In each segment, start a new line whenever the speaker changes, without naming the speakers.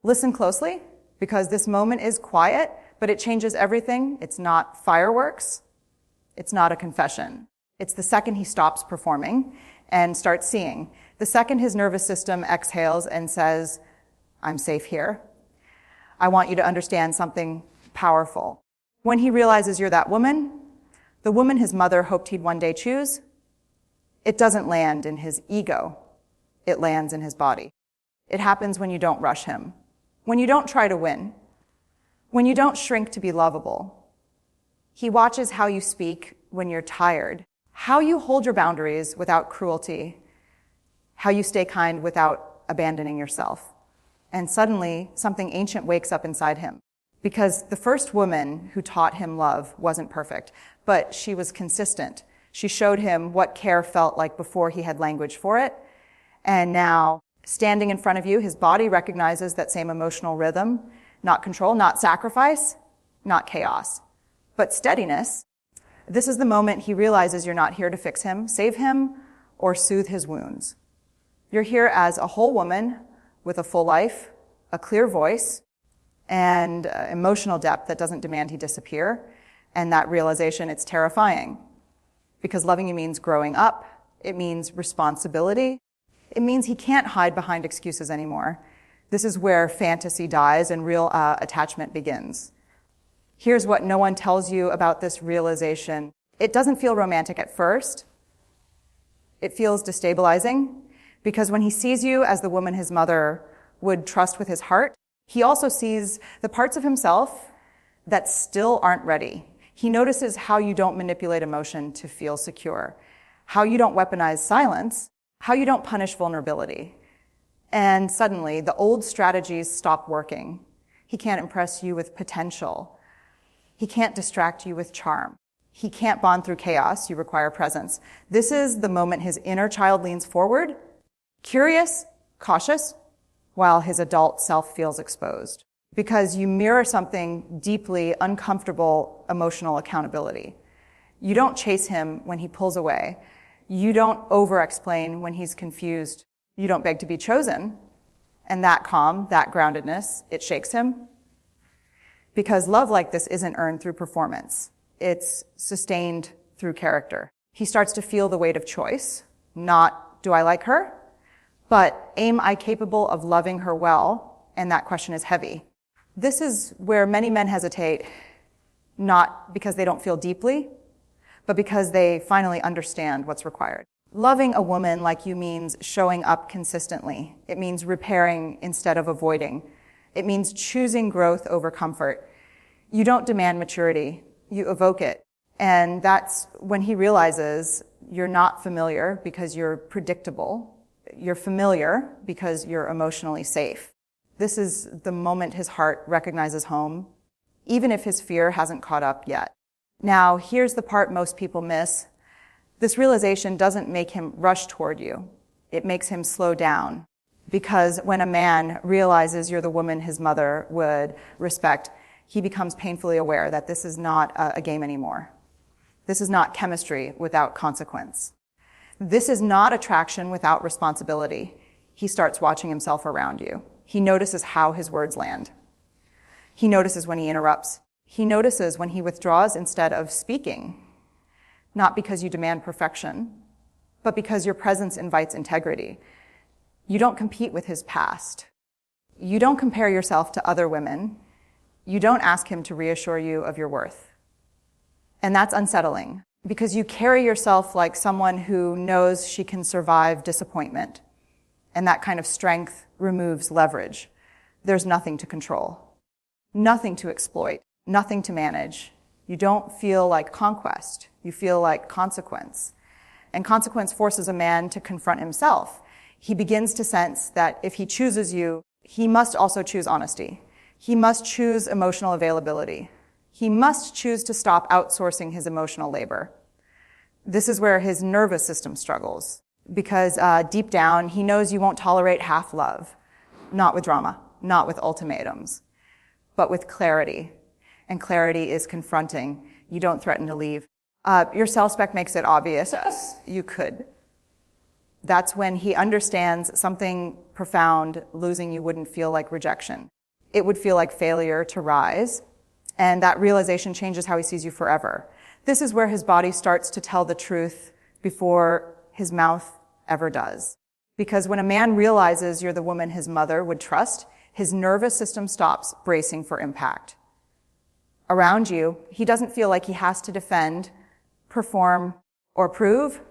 Listen closely, because this moment is quiet, but it changes everything. It's not fireworks. It's not a confession. It's the second he stops performing and starts seeing. The second his nervous system exhales and says, I'm safe here. I want you to understand something powerful. When he realizes you're that woman, the woman his mother hoped he'd one day choose, it doesn't land in his ego. It lands in his body. It happens when you don't rush him, when you don't try to win, when you don't shrink to be lovable. He watches how you speak when you're tired, how you hold your boundaries without cruelty, how you stay kind without abandoning yourself. And suddenly, something ancient wakes up inside him. Because the first woman who taught him love wasn't perfect, but she was consistent. She showed him what care felt like before he had language for it. And now, standing in front of you, his body recognizes that same emotional rhythm, not control, not sacrifice, not chaos, but steadiness. This is the moment he realizes you're not here to fix him, save him, or soothe his wounds. You're here as a whole woman with a full life, a clear voice, and emotional depth that doesn't demand he disappear. And that realization, it's terrifying. Because loving you means growing up. It means responsibility. It means he can't hide behind excuses anymore. This is where fantasy dies and real attachment begins. Here's what no one tells you about this realization. It doesn't feel romantic at first. It feels destabilizing, because when he sees you as the woman his mother would trust with his heart, he also sees the parts of himself that still aren't ready. He notices how you don't manipulate emotion to feel secure, how you don't weaponize silence, how you don't punish vulnerability. And suddenly, the old strategies stop working. He can't impress you with potential. He can't distract you with charm. He can't bond through chaos. You require presence. This is the moment his inner child leans forward, curious, cautious, while his adult self feels exposed. Because you mirror something deeply uncomfortable, emotional accountability. You don't chase him when he pulls away. You don't over-explain when he's confused. You don't beg to be chosen. And that calm, that groundedness, it shakes him. Because love like this isn't earned through performance. It's sustained through character. He starts to feel the weight of choice, not, do I like her? But, am I capable of loving her well? And that question is heavy. This is where many men hesitate, not because they don't feel deeply, but because they finally understand what's required. Loving a woman like you means showing up consistently. It means repairing instead of avoiding. It means choosing growth over comfort. You don't demand maturity, you evoke it. And that's when he realizes you're not familiar because you're predictable. You're familiar because you're emotionally safe. This is the moment his heart recognizes home, even if his fear hasn't caught up yet. Now, here's the part most people miss. This realization doesn't make him rush toward you. It makes him slow down. Because when a man realizes you're the woman his mother would respect, he becomes painfully aware that this is not a game anymore. This is not chemistry without consequence. This is not attraction without responsibility. He starts watching himself around you. He notices how his words land. He notices when he interrupts. He notices when he withdraws instead of speaking. Not because you demand perfection, but because your presence invites integrity. You don't compete with his past. You don't compare yourself to other women. You don't ask him to reassure you of your worth. And that's unsettling, because you carry yourself like someone who knows she can survive disappointment. And that kind of strength removes leverage. There's nothing to control, nothing to exploit, nothing to manage. You don't feel like conquest. You feel like consequence. And consequence forces a man to confront himself. He begins to sense that if he chooses you, he must also choose honesty. He must choose emotional availability. He must choose to stop outsourcing his emotional labor. This is where his nervous system struggles, because deep down, he knows you won't tolerate half love, not with drama, not with ultimatums, but with clarity. And clarity is confronting. You don't threaten to leave. Your self-spec makes it obvious. You could. That's when he understands something profound. Losing you wouldn't feel like rejection. It would feel like failure to rise. And that realization changes how he sees you forever. This is where his body starts to tell the truth before his mouth ever does. Because when a man realizes you're the woman his mother would trust, his nervous system stops bracing for impact. Around you, he doesn't feel like he has to defend, perform, or prove.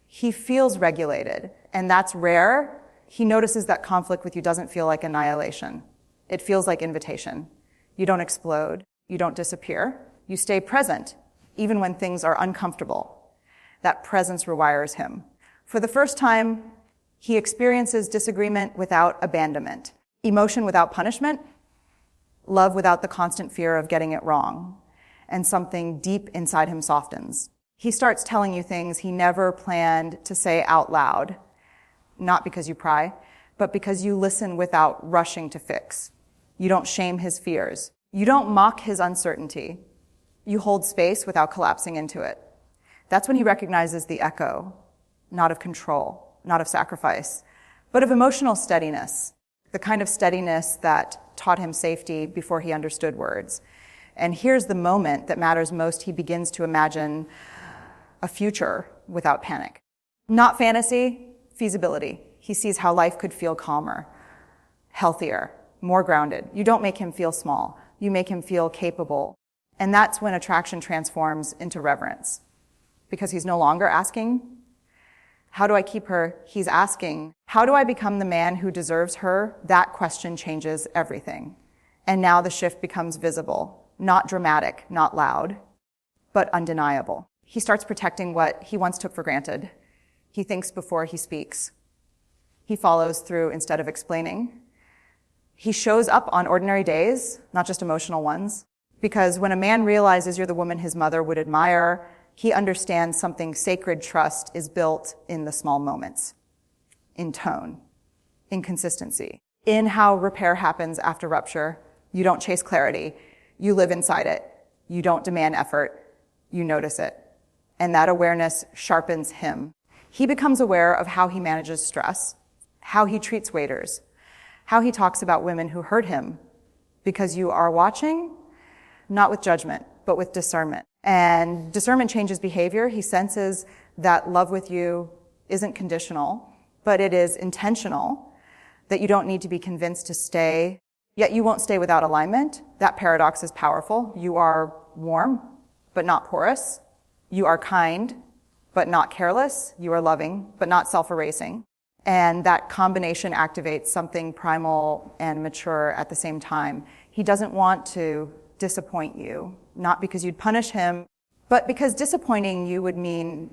He feels regulated, and that's rare. He notices that conflict with you doesn't feel like annihilation. It feels like invitation. You don't explode. You don't disappear. You stay present, even when things are uncomfortable. That presence rewires him. For the first time, he experiences disagreement without abandonment, emotion without punishment, love without the constant fear of getting it wrong, and something deep inside him softens. He starts telling you things he never planned to say out loud, not because you pry, but because you listen without rushing to fix. You don't shame his fears. You don't mock his uncertainty. You hold space without collapsing into it. That's when he recognizes the echo, not of control, not of sacrifice, but of emotional steadiness, the kind of steadiness that taught him safety before he understood words. And here's the moment that matters most. He begins to imagine a future without panic. Not fantasy, feasibility. He sees how life could feel calmer, healthier, more grounded. You don't make him feel small. You make him feel capable. And that's when attraction transforms into reverence. Because he's no longer asking, how do I keep her? He's asking, how do I become the man who deserves her? That question changes everything. And now the shift becomes visible, not dramatic, not loud, but undeniable. He starts protecting what he once took for granted. He thinks before he speaks. He follows through instead of explaining. He shows up on ordinary days, not just emotional ones. Because when a man realizes you're the woman his mother would admire, he understands something sacred trust is built in the small moments, in tone, in consistency, in how repair happens after rupture. You don't chase clarity. You live inside it. You don't demand effort. You notice it. And that awareness sharpens him. He becomes aware of how he manages stress, how he treats waiters, how he talks about women who hurt him, because you are watching, not with judgment, but with discernment. And discernment changes behavior. He senses that love with you isn't conditional, but it is intentional, that you don't need to be convinced to stay, yet you won't stay without alignment. That paradox is powerful. You are warm, but not porous. You are kind, but not careless. You are loving, but not self-erasing. And that combination activates something primal and mature at the same time. He doesn't want to disappoint you, not because you'd punish him, but because disappointing you would mean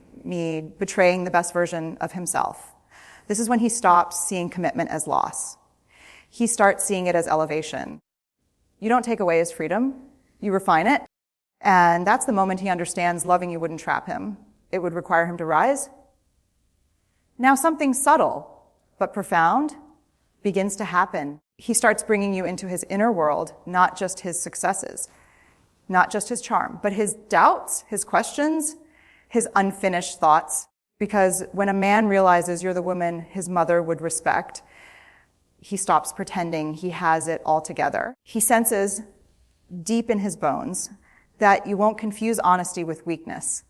betraying the best version of himself. This is when he stops seeing commitment as loss. He starts seeing it as elevation. You don't take away his freedom, you refine it. And that's the moment he understands loving you wouldn't trap him. It would require him to rise. Now something subtle but profound begins to happen. He starts bringing you into his inner world, not just his successes, not just his charm, but his doubts, his questions, his unfinished thoughts. Because when a man realizes you're the woman his mother would respect, he stops pretending he has it all together. He senses deep in his bones that you won't confuse honesty with weakness,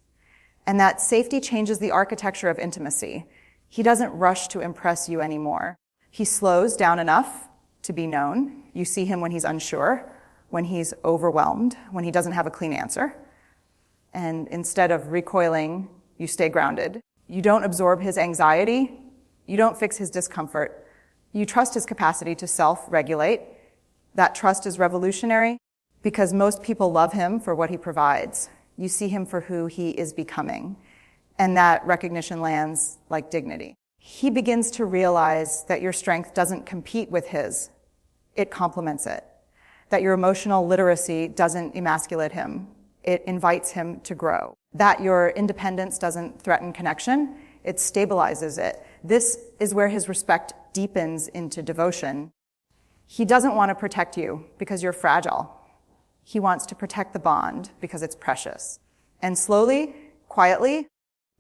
and that safety changes the architecture of intimacy. He doesn't rush to impress you anymore. He slows down enough to be known. You see him when he's unsure, when he's overwhelmed, when he doesn't have a clean answer. And instead of recoiling, you stay grounded. You don't absorb his anxiety. You don't fix his discomfort. You trust his capacity to self-regulate. That trust is revolutionary because most people love him for what he provides. You see him for who he is becoming. And that recognition lands like dignity. He begins to realize that your strength doesn't compete with his. It complements it. That your emotional literacy doesn't emasculate him. It invites him to grow. That your independence doesn't threaten connection. It stabilizes it. This is where his respect deepens into devotion. He doesn't want to protect you because you're fragile. He wants to protect the bond because it's precious. And slowly, quietly,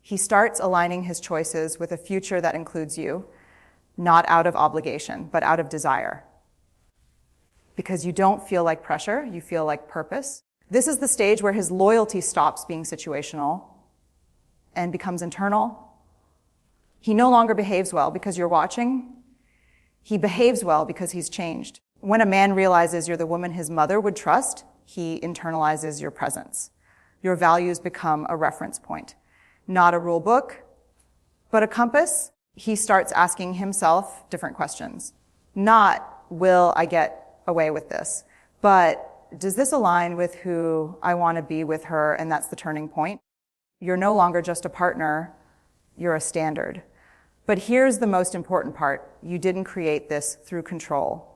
He starts aligning his choices with a future that includes you, not out of obligation, but out of desire. Because you don't feel like pressure, you feel like purpose. This is the stage where his loyalty stops being situational and becomes internal. He no longer behaves well because you're watching. He behaves well because he's changed. When a man realizes you're the woman his mother would trust, he internalizes your presence. Your values become a reference point. Not a rule book, but a compass. He starts asking himself different questions. Not, will I get away with this? But does this align with who I want to be with her? And that's the turning point. You're no longer just a partner, you're a standard. But here's the most important part. You didn't create this through control.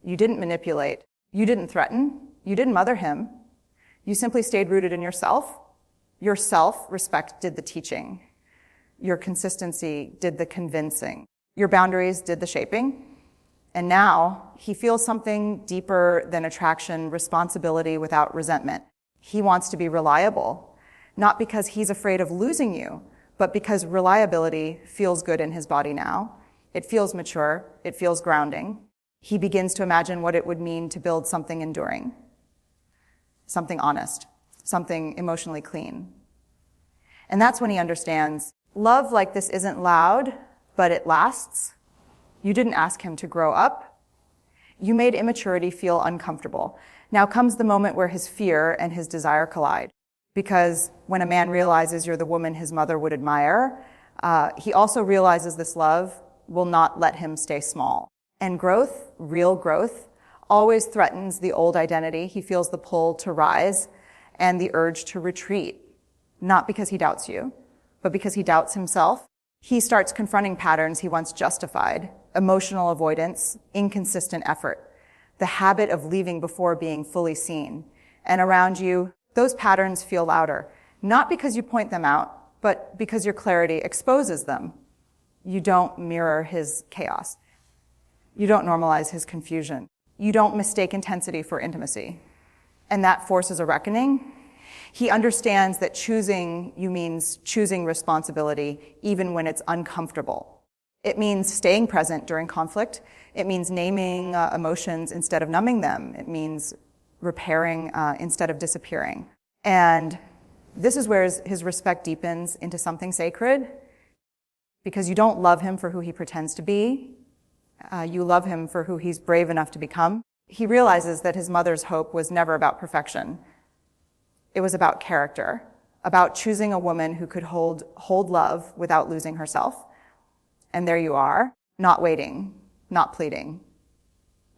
You didn't manipulate. You didn't threaten. You didn't mother him. You simply stayed rooted in yourself. Your self-respect did the teaching. Your consistency did the convincing. Your boundaries did the shaping. And now he feels something deeper than attraction, responsibility without resentment. He wants to be reliable, not because he's afraid of losing you, but because reliability feels good in his body now. It feels mature. It feels grounding. He begins to imagine what it would mean to build something enduring, something honest, something emotionally clean. And that's when he understands love like this isn't loud, but it lasts. You didn't ask him to grow up. You made immaturity feel uncomfortable. Now comes the moment where his fear and his desire collide. Because when a man realizes you're the woman his mother would admire, he also realizes this love will not let him stay small. And growth, real growth, always threatens the old identity. He feels the pull to rise and the urge to retreat, not because he doubts you, but because he doubts himself. He starts confronting patterns he once justified, emotional avoidance, inconsistent effort, the habit of leaving before being fully seen. And around you, those patterns feel louder, not because you point them out, but because your clarity exposes them. You don't mirror his chaos. You don't normalize his confusion. You don't mistake intensity for intimacy. And that forces a reckoning. He understands that choosing you means choosing responsibility even when it's uncomfortable. It means staying present during conflict. It means naming emotions instead of numbing them. It means repairing instead of disappearing. And this is where his respect deepens into something sacred, because you don't love him for who he pretends to be. You love him for who he's brave enough to become. He realizes that his mother's hope was never about perfection. It was about character, about choosing a woman who could hold love without losing herself. And there you are, not waiting, not pleading,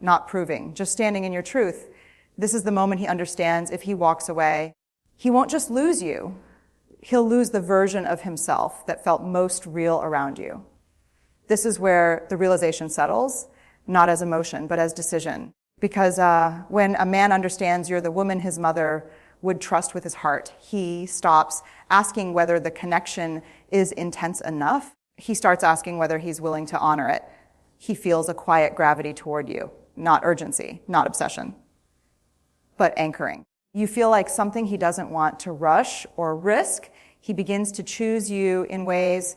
not proving, just standing in your truth. This is the moment he understands if he walks away, he won't just lose you. He'll lose the version of himself that felt most real around you. This is where the realization settles, not as emotion, but as decision. Because when a man understands you're the woman his mother would trust with his heart, he stops asking whether the connection is intense enough. He starts asking whether he's willing to honor it. He feels a quiet gravity toward you, not urgency, not obsession, but anchoring. You feel like something he doesn't want to rush or risk. He begins to choose you in ways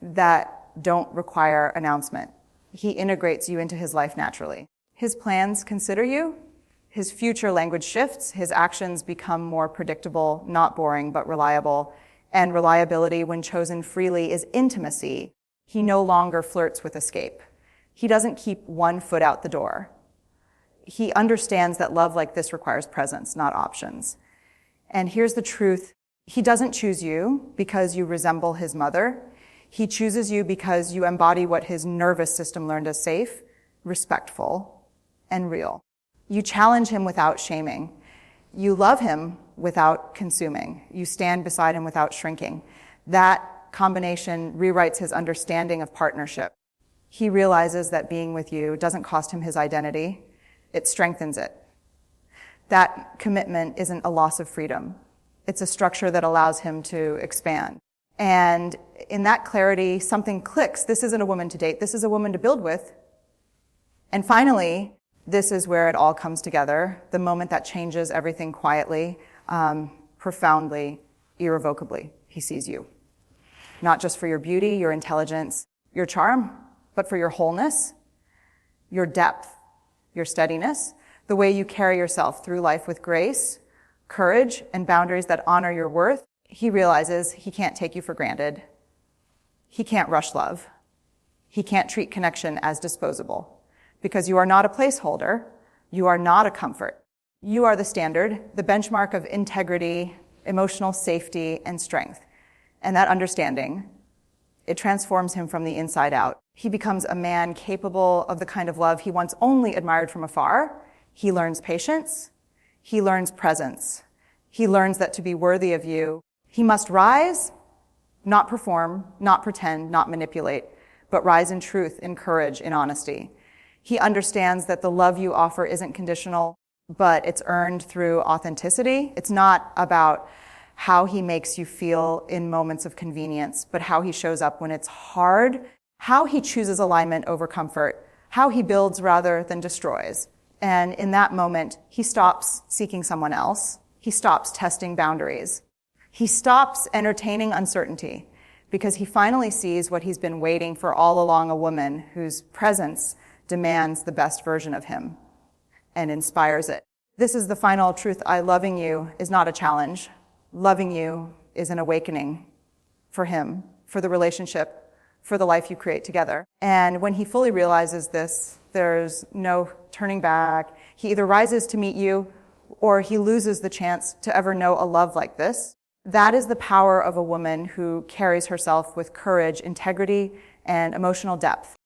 that don't require announcement. He integrates you into his life naturally. His plans consider you. His future language shifts. His actions become more predictable, not boring, but reliable. And reliability, when chosen freely, is intimacy. He no longer flirts with escape. He doesn't keep one foot out the door. He understands that love like this requires presence, not options. And here's the truth. He doesn't choose you because you resemble his mother. He chooses you because you embody what his nervous system learned as safe, respectful, and real. You challenge him without shaming. You love him without consuming. You stand beside him without shrinking. That combination rewrites his understanding of partnership. He realizes that being with you doesn't cost him his identity. It strengthens it. That commitment isn't a loss of freedom. It's a structure that allows him to expand. And in that clarity, something clicks. This isn't a woman to date. This is a woman to build with. And finally, this is where it all comes together, the moment that changes everything quietly, profoundly, irrevocably. He sees you. not just for your beauty, your intelligence, your charm, but for your wholeness, your depth, your steadiness, the way you carry yourself through life with grace, courage, and boundaries that honor your worth. He realizes he can't take you for granted. He can't rush love. He can't treat connection as disposable, because you are not a placeholder. You are not a comfort. You are the standard, the benchmark of integrity, emotional safety, and strength. And that understanding, it transforms him from the inside out. He becomes a man capable of the kind of love he once only admired from afar. He learns patience. He learns presence. He learns that to be worthy of you, he must rise, not perform, not pretend, not manipulate, but rise in truth, in courage, in honesty. He understands that the love you offer isn't conditional, but it's earned through authenticity. It's not about how he makes you feel in moments of convenience, but how he shows up when it's hard, how he chooses alignment over comfort, how he builds rather than destroys. And in that moment, he stops seeking someone else. He stops testing boundaries. He stops entertaining uncertainty because he finally sees what he's been waiting for all along, a woman whose presence demands the best version of him and inspires it. This is the final truth. Loving you is not a challenge. Loving you is an awakening for him, for the relationship, for the life you create together. And when he fully realizes this, there's no turning back. He either rises to meet you or he loses the chance to ever know a love like this. That is the power of a woman who carries herself with courage, integrity, and emotional depth.